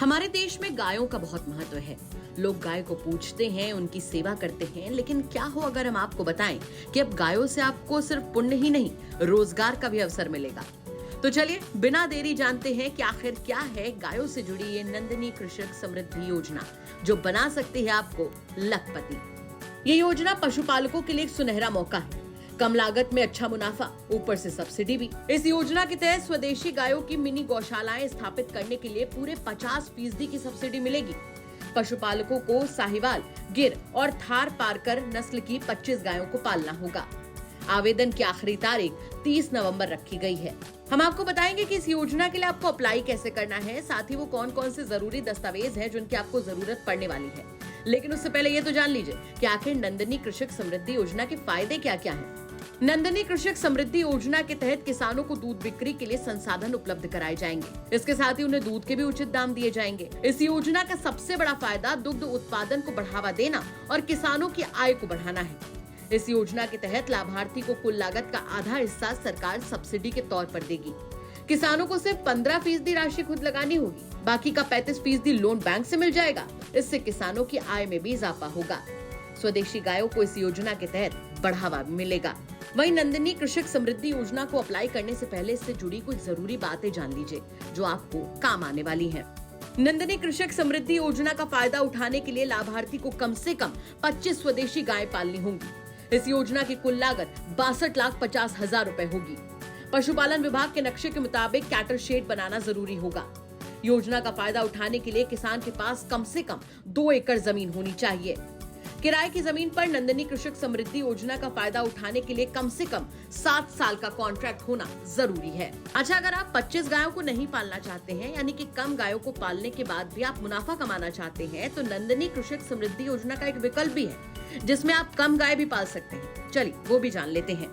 हमारे देश में गायों का बहुत महत्व है। लोग गाय को पूजते हैं, उनकी सेवा करते हैं, लेकिन क्या हो अगर हम आपको बताएं कि अब गायों से आपको सिर्फ पुण्य ही नहीं, रोजगार का भी अवसर मिलेगा। तो चलिए बिना देरी जानते हैं कि आखिर क्या है गायों से जुड़ी ये नंदिनी कृषक समृद्धि योजना, जो बना सकती है आपको लखपति। ये योजना पशुपालकों के लिए एक सुनहरा मौका है। कम लागत में अच्छा मुनाफा, ऊपर से सब्सिडी भी। इस योजना के तहत स्वदेशी गायों की मिनी गौशालाएं स्थापित करने के लिए पूरे 50% की सब्सिडी मिलेगी। पशुपालकों को साहिवाल, गिर और थार पारकर नस्ल की 25 गायों को पालना होगा। आवेदन की आखिरी तारीख 30 नवंबर रखी गई है। हम आपको बताएंगे कि इस योजना के लिए आपको अप्लाई कैसे करना है, साथ ही वो कौन कौन से जरूरी दस्तावेज हैं जिनकी आपको जरूरत पड़ने वाली है। लेकिन उससे पहले ये तो जान लीजिए कि आखिर नंदिनी कृषक समृद्धि योजना के फायदे क्या क्या हैं। नंदिनी कृषक समृद्धि योजना के तहत किसानों को दूध बिक्री के लिए संसाधन उपलब्ध कराए जाएंगे। इसके साथ ही उन्हें दूध के भी उचित दाम दिए जाएंगे। इस योजना का सबसे बड़ा फायदा दुग्ध उत्पादन को बढ़ावा देना और किसानों की आय को बढ़ाना है। इस योजना के तहत लाभार्थी को कुल लागत का आधा हिस्सा सरकार सब्सिडी के तौर पर देगी। किसानों को सिर्फ 15% राशि खुद लगानी होगी, बाकी का 35% लोन बैंक से मिल जाएगा। इससे किसानों की आय में भी इजाफा होगा। स्वदेशी गायों को इस योजना के तहत बढ़ावा मिलेगा। वहीं नंदिनी कृषक समृद्धि योजना को अप्लाई करने से पहले इससे जुड़ी कुछ जरूरी बातें जान लीजिए जो आपको काम आने वाली हैं। नंदिनी कृषक समृद्धि योजना का फायदा उठाने के लिए लाभार्थी को कम से कम 25 स्वदेशी गायें पालनी होंगी। इस योजना की कुल लागत 62,50,000 रुपए होगी। पशुपालन विभाग के नक्शे के मुताबिक कैटल शेड बनाना जरूरी होगा। योजना का फायदा उठाने के लिए किसान के पास कम से कम 2 एकड़ जमीन होनी चाहिए। किराए की जमीन पर नंदिनी कृषक समृद्धि योजना का फायदा उठाने के लिए कम से कम 7 साल का कॉन्ट्रैक्ट होना जरूरी है। अच्छा, अगर आप 25 गायों को नहीं पालना चाहते हैं, यानी कि कम गायों को पालने के बाद भी आप मुनाफा कमाना चाहते हैं, तो नंदिनी कृषक समृद्धि योजना का एक विकल्प भी है जिसमें आप कम गाय भी पाल सकते हैं। चलिए वो भी जान लेते हैं।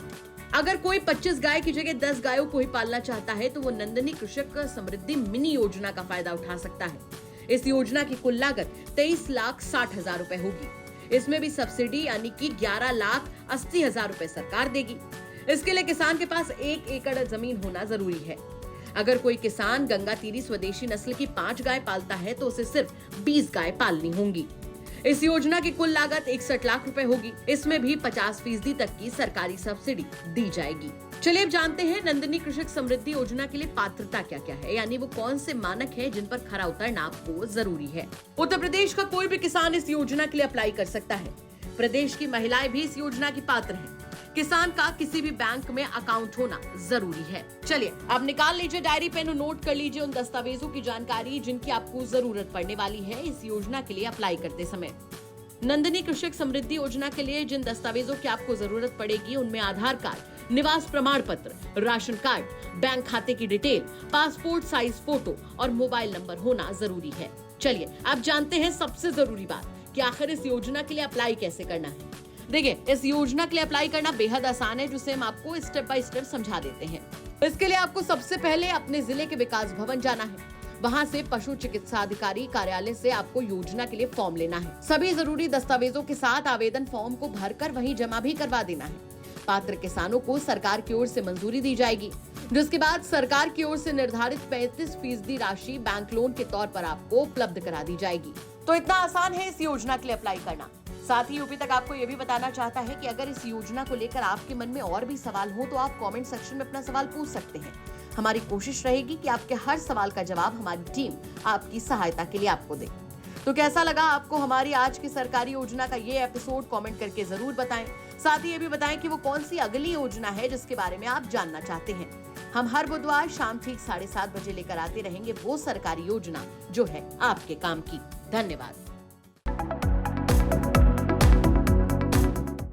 अगर कोई 25 गाय की जगह 10 गायों को ही पालना चाहता है तो वो नंदिनी कृषक समृद्धि मिनी योजना का फायदा उठा सकता है। इस योजना की कुल लागत 23,60,000 रुपए होगी। इसमें भी सब्सिडी यानी कि 11,80,000 रुपए सरकार देगी। इसके लिए किसान के पास 1 एकड़ जमीन होना जरूरी है। अगर कोई किसान गंगातीरी स्वदेशी नस्ल की 5 गाय पालता है तो उसे सिर्फ 20 गाय पालनी होंगी। इस योजना की कुल लागत 61 लाख रुपए होगी। इसमें भी 50% तक की सरकारी सब्सिडी दी जाएगी। चलिए अब जानते हैं नंदिनी कृषक समृद्धि योजना के लिए पात्रता क्या क्या है, यानी वो कौन से मानक हैं जिन पर खरा उतरना आपको जरूरी है। उत्तर प्रदेश का कोई भी किसान इस योजना के लिए अप्लाई कर सकता है। प्रदेश की महिलाएं भी इस योजना की पात्र हैं। किसान का किसी भी बैंक में अकाउंट होना जरूरी है। चलिए अब निकाल लीजिए डायरी पेन और नोट कर लीजिए उन दस्तावेजों की जानकारी जिनकी आपको जरूरत पड़ने वाली है इस योजना के लिए अप्लाई करते समय। नंदिनी कृषक समृद्धि योजना के लिए जिन दस्तावेजों की आपको जरूरत पड़ेगी उनमें आधार कार्ड, निवास प्रमाण पत्र, राशन कार्ड, बैंक खाते की डिटेल, पासपोर्ट साइज फोटो और मोबाइल नंबर होना जरूरी है। चलिए अब जानते हैं सबसे जरूरी बात कि आखिर इस योजना के लिए अप्लाई कैसे करना है। देखिए, इस योजना के लिए अप्लाई करना बेहद आसान है, जिसे हम आपको स्टेप बाय स्टेप समझा देते हैं। इसके लिए आपको सबसे पहले अपने जिले के विकास भवन जाना है। वहां से पशु चिकित्सा अधिकारी कार्यालय से आपको योजना के लिए फॉर्म लेना है। सभी जरूरी दस्तावेजों के साथ आवेदन फॉर्म को भरकर वहीं जमा भी करवा देना है। पात्र किसानों को सरकार की ओर से मंजूरी दी जाएगी, जिसके बाद सरकार की ओर से निर्धारित 35% राशि बैंक लोन के तौर पर आपको उपलब्ध करा दी जाएगी। तो इतना आसान है इस योजना के लिए अप्लाई करना। साथ ही यूपी तक आपको ये भी बताना चाहता है कि अगर इस योजना को लेकर आपके मन में और भी सवाल हो तो आप कमेंट सेक्शन में अपना सवाल पूछ सकते हैं। हमारी कोशिश रहेगी कि आपके हर सवाल का जवाब हमारी टीम आपकी सहायता के लिए आपको दे। तो कैसा लगा आपको हमारी आज की सरकारी योजना का ये एपिसोड, कमेंट करके जरूर बताएं। साथ ही ये भी बताएं कि वो कौन सी अगली योजना है जिसके बारे में आप जानना चाहते हैं। हम हर बुधवार शाम ठीक 7:30 बजे लेकर आते रहेंगे वो सरकारी योजना जो है आपके काम की। धन्यवाद।